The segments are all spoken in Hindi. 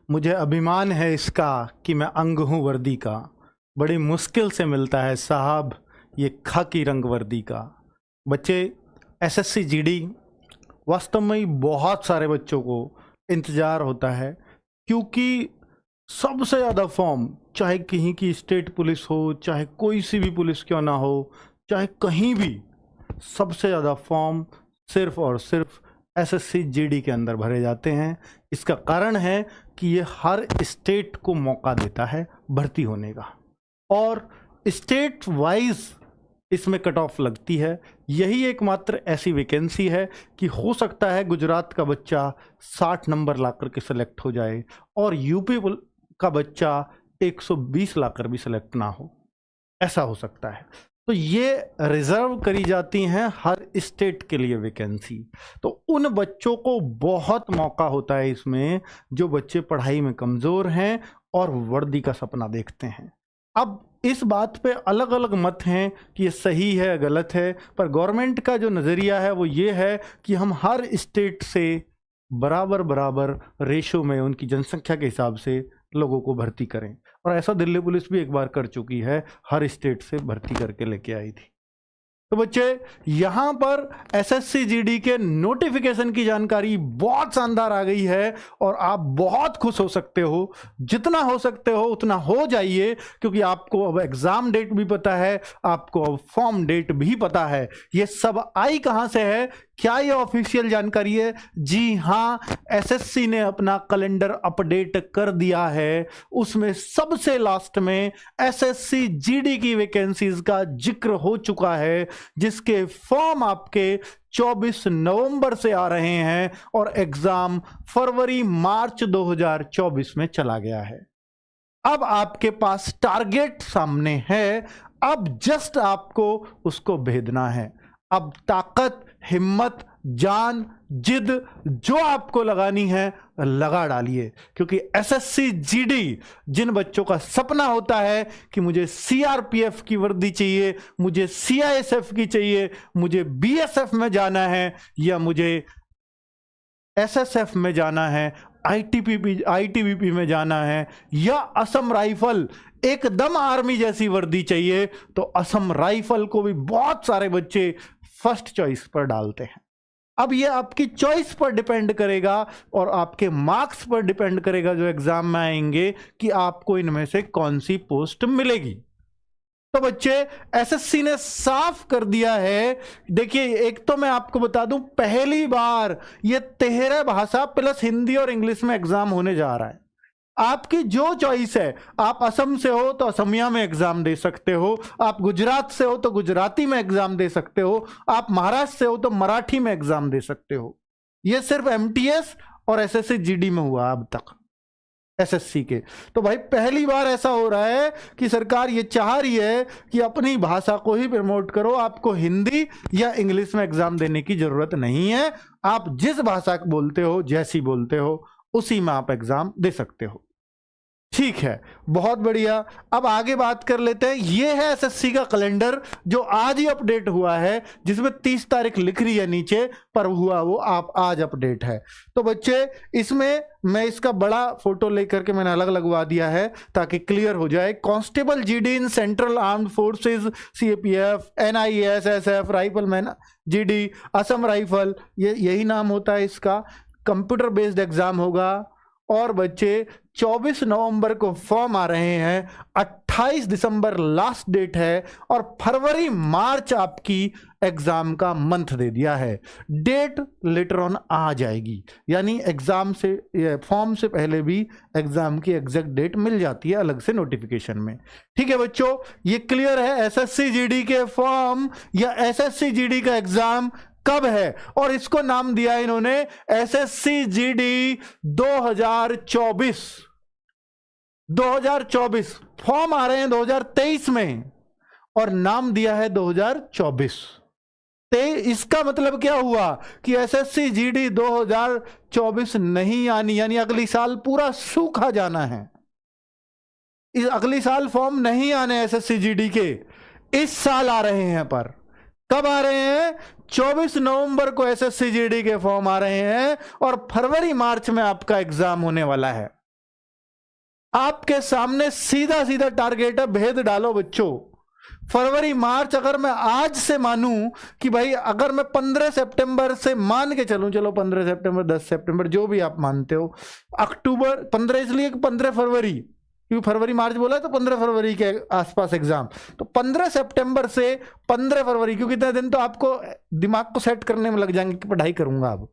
मुझे अभिमान है इसका कि मैं अंग हूँ वर्दी का। बड़ी मुश्किल से मिलता है साहब ये खाकी रंग वर्दी का। बच्चे, एसएससी जीडी वास्तव में ही बहुत सारे बच्चों को इंतज़ार होता है, क्योंकि सबसे ज़्यादा फॉर्म, चाहे कहीं की स्टेट पुलिस हो, चाहे कोई सी भी पुलिस क्यों ना हो, चाहे कहीं भी, सबसे ज़्यादा फॉर्म सिर्फ और सिर्फ एसएससी जीडी के अंदर भरे जाते हैं। इसका कारण है कि ये हर स्टेट को मौका देता है भर्ती होने का, और स्टेट वाइज इसमें कट ऑफ लगती है। यही एकमात्र ऐसी वैकेंसी है कि हो सकता है गुजरात का बच्चा 60 नंबर लाकर के सिलेक्ट हो जाए और यूपी का बच्चा 120 लाकर भी सिलेक्ट ना हो, ऐसा हो सकता है। तो ये रिजर्व करी जाती हैं हर स्टेट के लिए वैकेंसी। तो उन बच्चों को बहुत मौका होता है इसमें जो बच्चे पढ़ाई में कमज़ोर हैं और वर्दी का सपना देखते हैं। अब इस बात पे अलग अलग मत हैं कि ये सही है गलत है, पर गवर्नमेंट का जो नज़रिया है वो ये है कि हम हर स्टेट से बराबर बराबर रेशो में उनकी जनसंख्या के हिसाब से लोगों को भर्ती करें। और ऐसा दिल्ली पुलिस भी एक बार कर चुकी है, हर स्टेट से भर्ती करके लेके आई थी। तो बच्चे, यहाँ पर एसएससी जीडी के नोटिफिकेशन की जानकारी बहुत शानदार आ गई है और आप बहुत खुश हो सकते हो। जितना हो सकते हो उतना हो जाइए, क्योंकि आपको अब एग्जाम डेट भी पता है, आपको अब फॉर्म डेट भी पता है। ये सब आई कहाँ से है? क्या ये ऑफिशियल जानकारी है? जी हाँ, एसएससी ने अपना कैलेंडर अपडेट कर दिया है। उसमें सबसे लास्ट में एसएससी जीडी की वैकेंसीज का जिक्र हो चुका है, जिसके फॉर्म आपके 24 नवंबर से आ रहे हैं और एग्जाम फरवरी मार्च 2024 में चला गया है। अब आपके पास टारगेट सामने है, अब जस्ट आपको उसको भेदना है। अब ताकत, हिम्मत, जान, जिद जो आपको लगानी है लगा डालिए, क्योंकि एसएससी जीडी जिन बच्चों का सपना होता है कि मुझे सीआरपीएफ की वर्दी चाहिए, मुझे सीआईएसएफ की चाहिए, मुझे बीएसएफ में जाना है, या मुझे एसएसएफ में जाना है, आईटीबीपी में जाना है, या असम राइफल एकदम आर्मी जैसी वर्दी चाहिए, तो असम राइफल को भी बहुत सारे बच्चे फर्स्ट चॉइस पर डालते हैं। अब ये आपकी चॉइस पर डिपेंड करेगा और आपके मार्क्स पर डिपेंड करेगा जो एग्जाम में आएंगे, कि आपको इनमें से कौन सी पोस्ट मिलेगी। तो बच्चे, एसएससी ने साफ कर दिया है। देखिए, एक तो मैं आपको बता दूं, पहली बार ये 13 भाषा प्लस हिंदी और इंग्लिश में एग्जाम होने जा रहा है। आपकी जो चॉइस है, आप असम से हो तो असमिया में एग्जाम दे सकते हो, आप गुजरात से हो तो गुजराती में एग्जाम दे सकते हो, आप महाराष्ट्र से हो तो मराठी में एग्जाम दे सकते हो। यह सिर्फ एमटीएस और एसएससी जीडी में हुआ अब तक एसएससी के। तो भाई, पहली बार ऐसा हो रहा है कि सरकार ये चाह रही है कि अपनी भाषा को ही प्रमोट करो, आपको हिंदी या इंग्लिश में एग्जाम देने की जरूरत नहीं है। आप जिस भाषा बोलते हो, जैसी बोलते हो, उसी में आप एग्जाम दे सकते हो। ठीक है, बहुत बढ़िया। अब आगे बात कर लेते हैं। ये है एसएससी का कैलेंडर जो आज ही अपडेट हुआ है, जिसमें 30 तारीख लिख रही है नीचे, पर हुआ वो आप आज अपडेट है। तो बच्चे, इसमें मैं इसका बड़ा फोटो लेकर के मैंने अलग लगवा दिया है ताकि क्लियर हो जाए। Constable GD in central armed forces, CAPF, NIS, SF, rifleman GD, Assam rifle, ये यही नाम होता है इसका। कंप्यूटर बेस्ड एग्जाम होगा और बच्चे 24 नवंबर को फॉर्म आ रहे हैं, 28 दिसंबर लास्ट डेट है और फरवरी मार्च आपकी एग्जाम का मंथ दे दिया है। डेट लेटर ऑन आ जाएगी, यानी एग्जाम से, फॉर्म से पहले भी एग्जाम की एग्जैक्ट डेट मिल जाती है अलग से नोटिफिकेशन में। ठीक है बच्चों, ये क्लियर है। एसएससी जीडी के फॉर्म या एसएससी जीडी का एग्जाम कब है, और इसको नाम दिया इन्होंने एसएससी जीडी 2024। 2024 फॉर्म आ रहे हैं 2023 में और नाम दिया है 2024। इसका मतलब क्या हुआ कि एसएससी जीडी 2024 नहीं आनी, यानी अगली साल पूरा सूखा जाना है। इस अगली साल फॉर्म नहीं आने एसएससी जीडी के, इस साल आ रहे हैं। पर कब आ रहे हैं? 24 नवंबर को एसएससी जीडी के फॉर्म आ रहे हैं और फरवरी मार्च में आपका एग्जाम होने वाला है। आपके सामने सीधा सीधा टारगेट है, भेद डालो बच्चों। फरवरी मार्च अगर मैं आज से मानूं कि भाई अगर मैं 15 सितंबर से मान के चलूं, चलो 15 सितंबर 10 सितंबर जो भी आप मानते हो, अक्टूबर 15 इसलिए 15 फरवरी, क्योंकि फरवरी मार्च बोला तो 15 फरवरी के आसपास एग्जाम, तो 15 सितंबर से 15 फरवरी, क्योंकि इतने दिन तो आपको दिमाग को सेट करने में लग जाएंगे कि पढ़ाई करूंगा अब,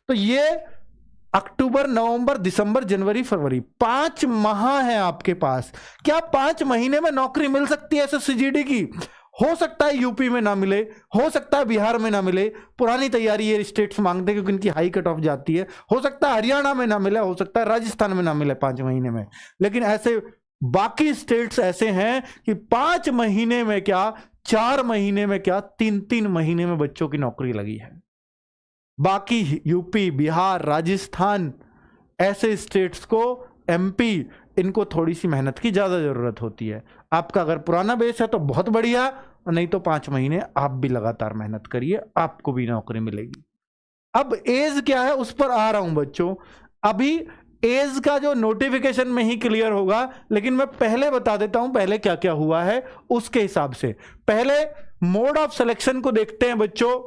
तो ये अक्टूबर नवंबर दिसंबर जनवरी फरवरी 5 माह है आपके पास। क्या 5 महीने में नौकरी मिल सकती है एसएससी-जीडी की? हो सकता है यूपी में ना मिले, हो सकता है बिहार में ना मिले, पुरानी तैयारी ये स्टेट्स मांगते हैं क्योंकि इनकी हाई कट ऑफ जाती है, हो सकता है हरियाणा में ना मिले, हो सकता है राजस्थान में ना मिले 5 महीने में, लेकिन ऐसे बाकी स्टेट्स ऐसे हैं कि 5 महीने में क्या, 4 महीने में क्या, 3-3 महीने में बच्चों की नौकरी लगी है। बाकी यूपी बिहार राजस्थान ऐसे स्टेट्स को, एमपी, इनको थोड़ी सी मेहनत की ज्यादा जरूरत होती है। आपका अगर पुराना बेस है तो बहुत बढ़िया, नहीं तो 5 महीने आप भी लगातार मेहनत करिए, आपको भी नौकरी मिलेगी। अब एज क्या है उस पर आ रहा हूं बच्चों। अभी एज का जो नोटिफिकेशन में ही क्लियर होगा, लेकिन मैं पहले बता देता हूं पहले क्या क्या हुआ है उसके हिसाब से। पहले मोड ऑफ सिलेक्शन को देखते हैं बच्चों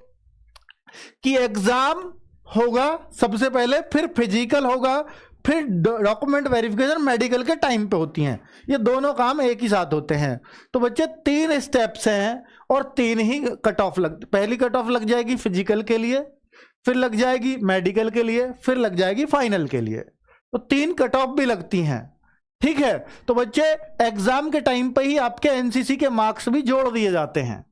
कि एग्जाम होगा सबसे पहले, फिर फिजिकल होगा, फिर डॉक्यूमेंट वेरिफिकेशन मेडिकल के टाइम पे होती हैं। ये दोनों काम एक ही साथ होते हैं। तो बच्चे 3 स्टेप्स हैं और 3 ही कट ऑफ पहली कट ऑफ लग जाएगी फिजिकल के लिए, फिर लग जाएगी मेडिकल के लिए, फिर लग जाएगी फाइनल के लिए। तो 3 कट ऑफ भी लगती हैं, ठीक है। तो बच्चे एग्जाम के टाइम पे ही आपके एनसीसी के मार्क्स भी जोड़ दिए जाते हैं।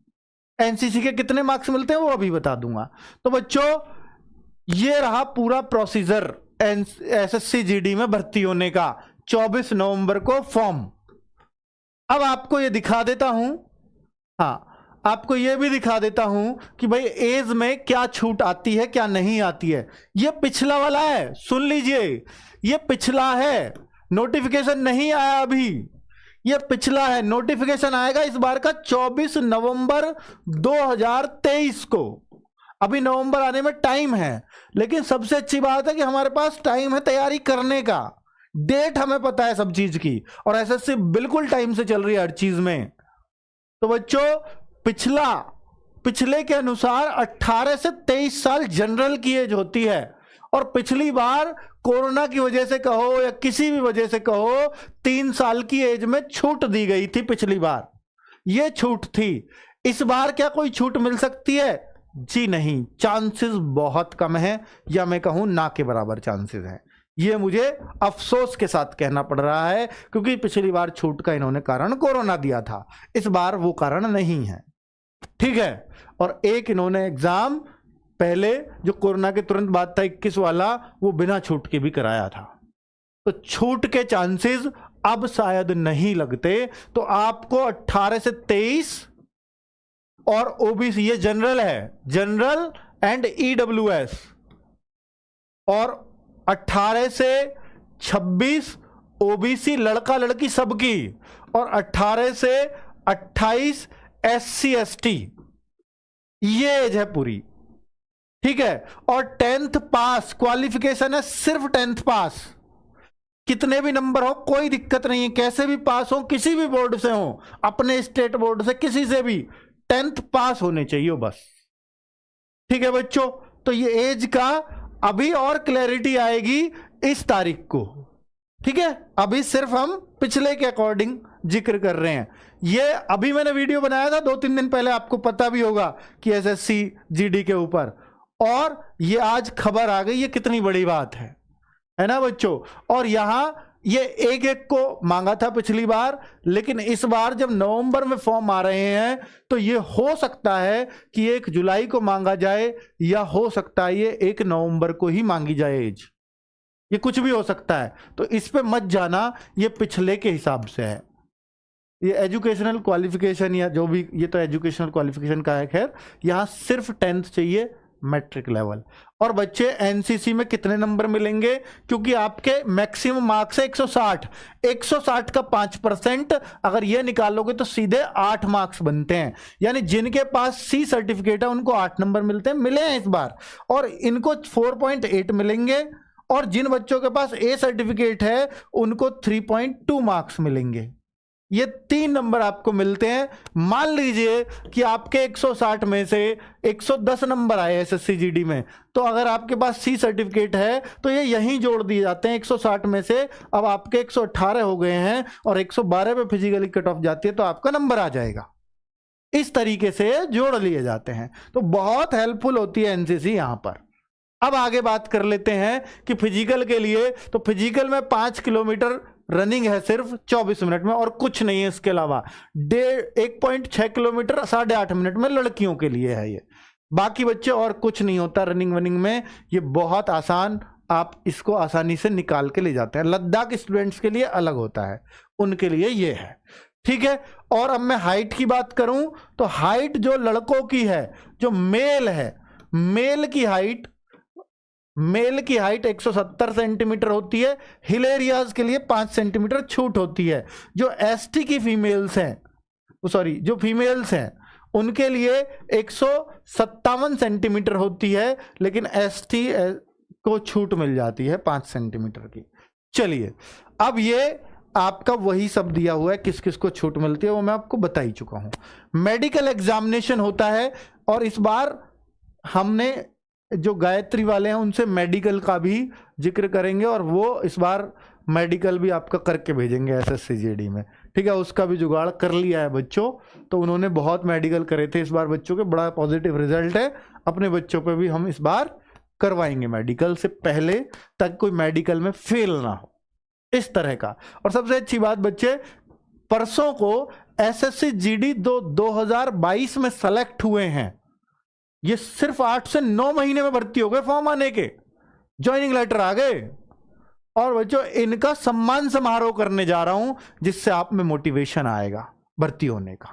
एनसीसी के कितने मार्क्स मिलते हैं वो अभी बता दूंगा। तो बच्चों ये रहा पूरा प्रोसीजर एसएससी-जीडी में भर्ती होने का। 24 नवंबर को फॉर्म। अब आपको ये दिखा देता हूं, हाँ आपको ये भी दिखा देता हूं कि भाई एज में क्या छूट आती है क्या नहीं आती है। ये पिछला वाला है, सुन लीजिए, ये पिछला है, नोटिफिकेशन नहीं आया अभी, ये पिछला है। नोटिफिकेशन आएगा इस बार का 24 नवंबर 2023 को। अभी नवंबर आने में टाइम है, लेकिन सबसे अच्छी बात है कि हमारे पास टाइम है तैयारी करने का, डेट हमें पता है सब चीज की, और एसएससी बिल्कुल टाइम से चल रही है हर चीज में। तो बच्चों पिछले के अनुसार 18 से 23 साल जनरल की एज होती है, और पिछली बार कोरोना की वजह से कहो या किसी भी वजह से कहो 3 साल की एज में छूट दी गई थी पिछली बार, ये छूट थी। इस बार क्या कोई छूट मिल सकती है? जी नहीं, चांसेस बहुत कम है, या मैं कहूं ना के बराबर चांसेस हैं। ये मुझे अफसोस के साथ कहना पड़ रहा है, क्योंकि पिछली बार छूट का इन्होंने कारण कोरोना दिया था, इस बार वो कारण नहीं है, ठीक है। और एक इन्होंने एग्जाम पहले जो कोरोना के तुरंत बाद था 21 वाला, वो बिना छूट के भी कराया था। तो छूट के चांसेस अब शायद नहीं लगते। तो आपको 18 से 23 और ओबीसी, ये जनरल है, जनरल एंड ईडब्ल्यूएस, और 18 से 26 ओबीसी लड़का लड़की सबकी, और 18 से 28 एससी एसटी, ये एज है पूरी, ठीक है। और 10th पास क्वालिफिकेशन है, सिर्फ 10th पास, कितने भी नंबर हो कोई दिक्कत नहीं है, कैसे भी पास हो, किसी भी बोर्ड से हो, अपने स्टेट बोर्ड से किसी से भी, 10th पास होने चाहिए बस, ठीक है बच्चों। तो ये एज का अभी और क्लैरिटी आएगी इस तारीख को, ठीक है। अभी सिर्फ हम पिछले के अकॉर्डिंग जिक्र कर रहे हैं। ये अभी मैंने वीडियो बनाया था 2-3 दिन पहले, आपको पता भी होगा कि एसएससी जीडी के ऊपर, और ये आज खबर आ गई, ये कितनी बड़ी बात है ना बच्चों। और यहां ये एक एक को मांगा था पिछली बार, लेकिन इस बार जब नवंबर में फॉर्म आ रहे हैं तो ये हो सकता है कि 1 जुलाई को मांगा जाए, या हो सकता है ये 1 नवंबर को ही मांगी जाए एज, ये कुछ भी हो सकता है। तो इस पे मत जाना, ये पिछले के हिसाब से है। ये एजुकेशनल क्वालिफिकेशन या जो भी, ये तो एजुकेशनल क्वालिफिकेशन का है, खैर यहां सिर्फ 10th चाहिए, मैट्रिक लेवल। और बच्चे एनसीसी में कितने नंबर मिलेंगे, क्योंकि आपके मैक्सिमम मार्क्स है 160 का 5% अगर ये निकालोगे तो सीधे 8 मार्क्स बनते हैं। यानी जिनके पास सी सर्टिफिकेट है उनको 8 नंबर मिलते हैं, मिले हैं इस बार, और इनको 4.8 मिलेंगे, और जिन बच्चों के पास ए सर्टिफिकेट है उनको 3.2 मार्क्स मिलेंगे। ये 3 नंबर आपको मिलते हैं। मान लीजिए कि आपके 160 में से 110 नंबर आए एसएससी जीडी में, तो अगर आपके पास सी सर्टिफिकेट है तो ये यहीं जोड़ दिए जाते हैं 160 में से। अब आपके 118 हो गए हैं और 112 पे फिजिकली कट ऑफ जाती है तो आपका नंबर आ जाएगा। इस तरीके से जोड़ लिए जाते हैं, तो बहुत हेल्पफुल होती है एनसीसी यहां पर। अब आगे बात कर लेते हैं कि फिजिकल के लिए, तो फिजिकल में 5 किलोमीटर रनिंग है सिर्फ 24 मिनट में और कुछ नहीं है इसके अलावा। 1.6 किलोमीटर 8.5 मिनट में लड़कियों के लिए है ये, बाकी बच्चे और कुछ नहीं होता रनिंग वनिंग में। ये बहुत आसान, आप इसको आसानी से निकाल के ले जाते हैं। लद्दाख स्टूडेंट्स के लिए अलग होता है, उनके लिए ये है, ठीक है। और अब मैं हाइट की बात करूं तो हाइट जो लड़कों की है, जो मेल है, मेल की हाइट 170 सेंटीमीटर होती है। हिल एरियाज के लिए 5 सेंटीमीटर छूट होती है। जो एसटी की फीमेल्स हैं, सॉरी जो फीमेल्स हैं उनके लिए 157 सेंटीमीटर होती है, लेकिन एसटी को छूट मिल जाती है 5 सेंटीमीटर की। चलिए, अब ये आपका वही सब दिया हुआ है, किस किस को छूट मिलती है वो मैं आपको बता ही चुका हूं। मेडिकल एग्जामिनेशन होता है और इस बार हमने जो गायत्री वाले हैं उनसे मेडिकल का भी जिक्र करेंगे और वो इस बार मेडिकल भी आपका करके भेजेंगे एसएससी जीडी में, ठीक है। उसका भी जुगाड़ कर लिया है बच्चों, तो उन्होंने बहुत मेडिकल करे थे इस बार बच्चों के, बड़ा पॉजिटिव रिजल्ट है। अपने बच्चों पे भी हम इस बार करवाएंगे मेडिकल से पहले, ताकि कोई मेडिकल में फेल ना हो, इस तरह का। और सबसे अच्छी बात बच्चे, परसों को एसएससी जीडी 2022 में सेलेक्ट हुए हैं। ये सिर्फ 8 से 9 महीने में भर्ती हो गए, फॉर्म आने के ज्वाइनिंग लेटर आ गए। और बच्चों इनका सम्मान समारोह करने जा रहा हूं, जिससे आप में मोटिवेशन आएगा भर्ती होने का,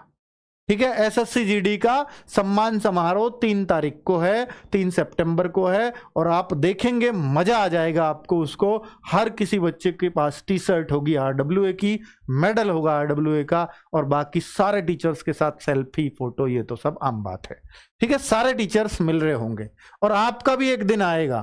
ठीक है। एसएससी जीडी का सम्मान समारोह 3 तारीख को है, 3 सितंबर को है, और आप देखेंगे मजा आ जाएगा आपको उसको। हर किसी बच्चे के पास टी शर्ट होगी आरडब्ल्यूए की, मेडल होगा आरडब्ल्यूए का, और बाकी सारे टीचर्स के साथ सेल्फी फोटो, ये तो सब आम बात है, ठीक है। सारे टीचर्स मिल रहे होंगे और आपका भी एक दिन आएगा,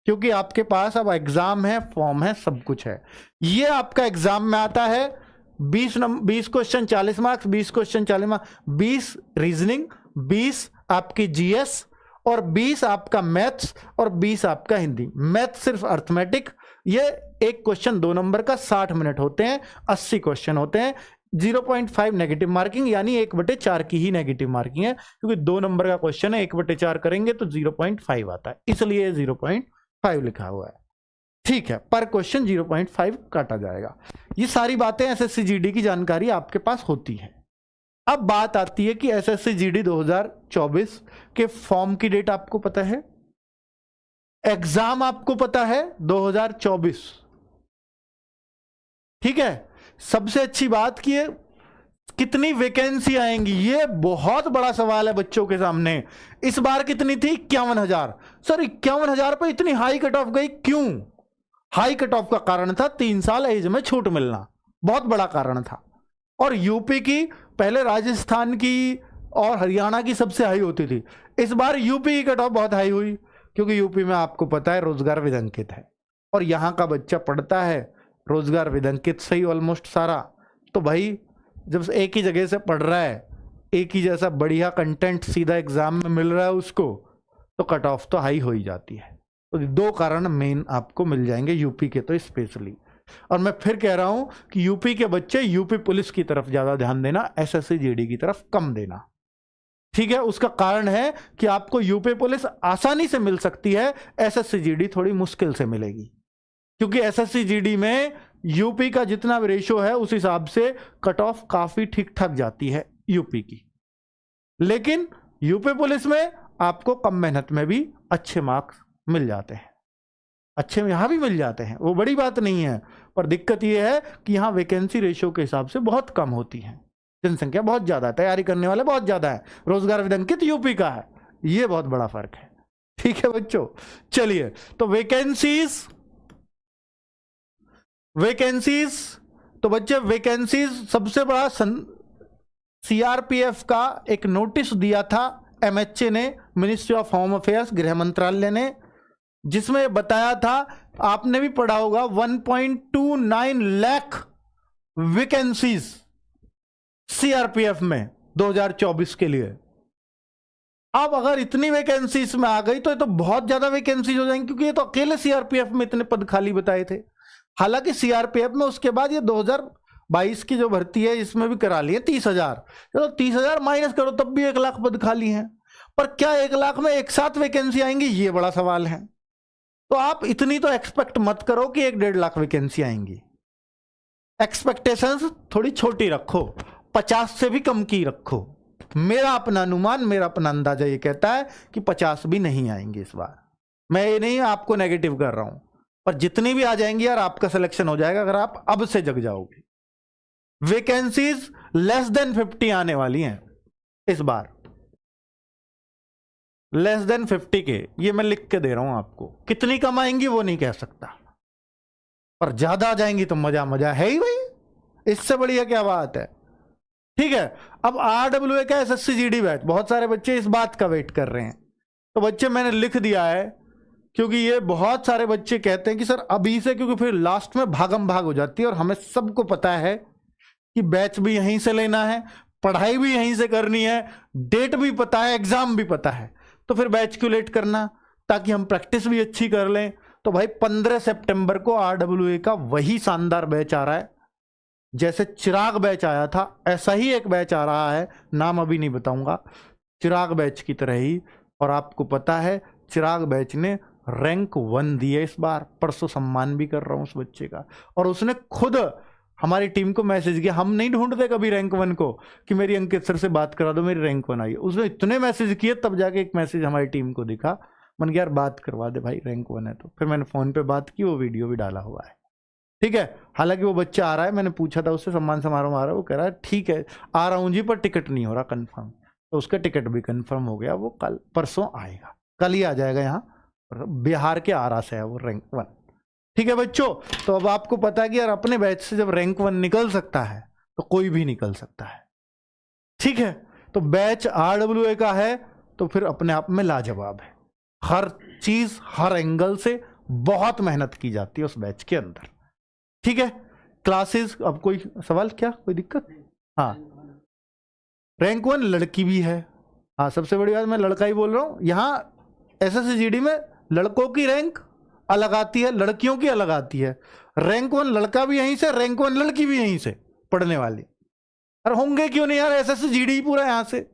क्योंकि आपके पास अब एग्जाम है, फॉर्म है, सब कुछ है। ये आपका एग्जाम में आता है 20 question 40 marks, 20 question 40 marks, 20 reasoning, 20 आपकी जीएस और 20 आपका मैथ्स और 20 आपका हिंदी। मैथ सिर्फ अर्थमेटिक, ये एक क्वेश्चन 2 नंबर का 60 मिनट होते हैं, 80 क्वेश्चन होते हैं। 0.5 नेगेटिव मार्किंग, यानी 1/4 की ही नेगेटिव मार्किंग है, क्योंकि 2 नंबर का क्वेश्चन है, 1/4 करेंगे तो 0.5 आता है, इसलिए 0.5 लिखा हुआ है, ठीक है। पर क्वेश्चन 0.5 काटा जाएगा। ये सारी बातें एसएससी जीडी की जानकारी आपके पास होती है। अब बात आती है कि एसएससी जीडी 2024 के फॉर्म की डेट आपको पता है, एग्जाम आपको पता है 2024, ठीक है। सबसे अच्छी बात कि कितनी वैकेंसी आएंगी, ये बहुत बड़ा सवाल है बच्चों के सामने। इस बार कितनी थी? 51,000। सर 51,000 पे इतनी हाई कट ऑफ गई क्यों? हाई कट ऑफ का कारण था 3 साल एज में छूट मिलना, बहुत बड़ा कारण था। और यूपी की, पहले राजस्थान की और हरियाणा की सबसे हाई होती थी, इस बार यूपी की कट ऑफ बहुत हाई हुई, क्योंकि यूपी में आपको पता है रोजगार विदंकित है, और यहां का बच्चा पढ़ता है रोजगार विदंकित से ही ऑलमोस्ट सारा। तो भाई जब एक ही जगह से पढ़ रहा है, एक ही जैसा बढ़िया कंटेंट सीधा एग्जाम में मिल रहा है उसको, तो कट ऑफ तो हाई हो ही जाती है। तो 2 कारण मेन आपको मिल जाएंगे यूपी के तो स्पेशली। और मैं फिर कह रहा हूं कि यूपी के बच्चे यूपी पुलिस की तरफ ज्यादा ध्यान देना, एसएससी जीडी की तरफ कम देना, ठीक है। उसका कारण है कि आपको यूपी पुलिस आसानी से मिल सकती है, एसएससी जीडी थोड़ी मुश्किल से मिलेगी, क्योंकि एसएससी जीडी में यूपी का जितना भी रेशो है उस हिसाब से कट ऑफ काफी ठीक ठाक जाती है यूपी की। लेकिन यूपी पुलिस में आपको कम मेहनत में भी अच्छे मार्क्स मिल जाते हैं, अच्छे में यहां भी मिल जाते हैं, वो बड़ी बात नहीं है। पर दिक्कत यह है कि यहां वैकेंसी रेशो के हिसाब से बहुत कम होती है, जनसंख्या बहुत ज्यादा है, तैयारी करने वाले बहुत ज्यादा है, रोजगार विदंकित यूपी का है, ये बहुत बड़ा फर्क है, ठीक है बच्चों। चलिए, तो वैकेंसीज, तो बच्चे वैकेंसीज सबसे बड़ा सीआरपीएफ का एक नोटिस दिया था एमएचए ने, मिनिस्ट्री ऑफ होम अफेयर्स, गृह मंत्रालय ने, जिसमें बताया था, आपने भी पढ़ा होगा, 1.29 लाख वैकेंसीज सीआरपीएफ में 2024 के लिए। अब अगर इतनी वैकेंसी इसमें आ गई तो ये तो बहुत ज्यादा वैकेंसीज हो जाएंगी, क्योंकि ये तो अकेले सीआरपीएफ में इतने पद खाली बताए थे। हालांकि सीआरपीएफ में उसके बाद ये 2022 की जो भर्ती है इसमें भी करा लिए 30,000, चलो 30,000 माइनस करो तब भी 1 लाख पद खाली हैं। पर क्या 1 लाख में एक साथ वैकेंसी आएंगी, ये बड़ा सवाल है। तो आप इतनी तो एक्सपेक्ट मत करो कि 1-1.5 लाख वैकेंसी आएंगी। एक्सपेक्टेशंस थोड़ी छोटी रखो, 50 से भी कम की रखो। मेरा अपना अनुमान, मेरा अपना अंदाजा ये कहता है कि 50 भी नहीं आएंगे इस बार। मैं ये नहीं आपको नेगेटिव कर रहा हूं, पर जितनी भी आ जाएंगी यार आपका सिलेक्शन हो जाएगा अगर आप अब से जग जाओगे। वैकेंसीज लेस देन 50 आने वाली हैं इस बार, लेस देन 50 के, ये मैं लिख के दे रहा हूं आपको। कितनी कम आएंगी वो नहीं कह सकता, पर ज्यादा आ जाएंगी तो मजा मजा है ही भाई, इससे बढ़िया क्या बात है। ठीक है, अब RWA का SSC GD बैच, बहुत सारे बच्चे इस बात का वेट कर रहे हैं। तो बच्चे मैंने लिख दिया है, क्योंकि ये बहुत सारे बच्चे कहते हैं कि सर अभी से, क्योंकि फिर लास्ट में भागम भाग हो जाती है, और हमें सबको पता है कि बैच भी यहीं से लेना है, पढ़ाई भी यहीं से करनी है, डेट भी पता है, एग्जाम भी पता है, तो फिर बैच क्यों लेट करना, ताकि हम प्रैक्टिस भी अच्छी कर लें। तो भाई 15 सितंबर को RWA का वही शानदार बैच आ रहा है, जैसे चिराग बैच आया था ऐसा ही एक बैच आ रहा है, नाम अभी नहीं बताऊंगा, चिराग बैच की तरह ही। और आपको पता है चिराग बैच ने रैंक 1 दिए इस बार, परसों सम्मान भी कर रहा हूं उस बच्चे का, और उसने खुद हमारी टीम को मैसेज किया। हम नहीं ढूंढते कभी रैंक 1 को कि मेरी अंकित सर से बात करा दो, मेरी रैंक 1 आई। उसने इतने मैसेज किए, तब जाके एक मैसेज हमारी टीम को दिखा, मन यार बात करवा दे भाई, रैंक 1 है। तो फिर मैंने फोन पे बात की, वो वीडियो भी डाला हुआ है। ठीक है, हालांकि वो बच्चा आ रहा है, मैंने पूछा था उससे, सम्मान समारोह आ रहा है, वो कह रहा है ठीक है आ रहा हूं जी, पर टिकट नहीं हो रहा कंफर्म। तो उसका टिकट भी कंफर्म हो गया, वो कल परसों आएगा, कल ही आ जाएगा। यहाँ बिहार के आरा से है वो, रैंक 1। ठीक है बच्चों, तो अब आपको पता है कि यार अपने बैच से जब रैंक 1 निकल सकता है तो कोई भी निकल सकता है। ठीक है, तो बैच RWA का है तो फिर अपने आप में लाजवाब है। हर चीज हर एंगल से बहुत मेहनत की जाती है उस बैच के अंदर। ठीक है, क्लासेस, अब कोई सवाल, क्या कोई दिक्कत? हाँ, रैंक 1 लड़की भी है। हाँ, सबसे बड़ी बात मैं लड़का ही बोल रहा हूं। यहाँ SSC GD में लड़कों की रैंक अलग आती है, लड़कियों की अलग आती है। रैंक 1 लड़का भी यहीं से, रैंक 1 लड़की भी यहीं से पढ़ने वाली। अरे होंगे क्यों नहीं यार, SSC GD ही पूरा यहां से।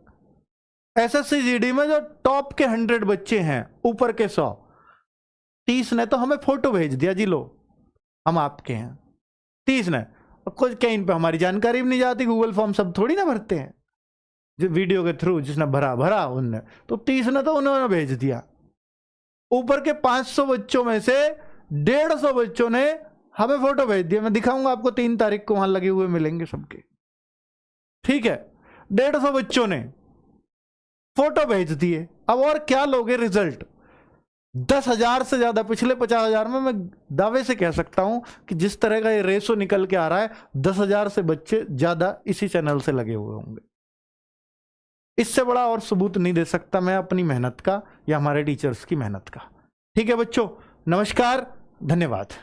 SSC GD में जो टॉप के 100 बच्चे हैं, ऊपर के 100, 30 ने तो हमें फोटो भेज दिया, जी लो हम आपके हैं। 30 ने, कुछ कहीं पे हमारी जानकारी भी नहीं जाती, गूगल फॉर्म सब थोड़ी ना भरते हैं, जो वीडियो के थ्रू जिसने भरा उनने, तो 30 ने तो उन्होंने भेज दिया। ऊपर के 500 बच्चों में से 150 बच्चों ने हमें फोटो भेज दिया। मैं दिखाऊंगा आपको, 3 तारीख को वहां लगे हुए मिलेंगे सबके। ठीक है, 150 बच्चों ने फोटो भेज दिए। अब और क्या लोगे रिजल्ट? 10,000 से ज्यादा, पिछले 50,000 में मैं दावे से कह सकता हूं कि जिस तरह का ये रेशो निकल के आ रहा है, 10,000 से बच्चे ज्यादा इसी चैनल से लगे हुए होंगे। इससे बड़ा और सबूत नहीं दे सकता मैं अपनी मेहनत का या हमारे टीचर्स की मेहनत का। ठीक है बच्चों, नमस्कार, धन्यवाद।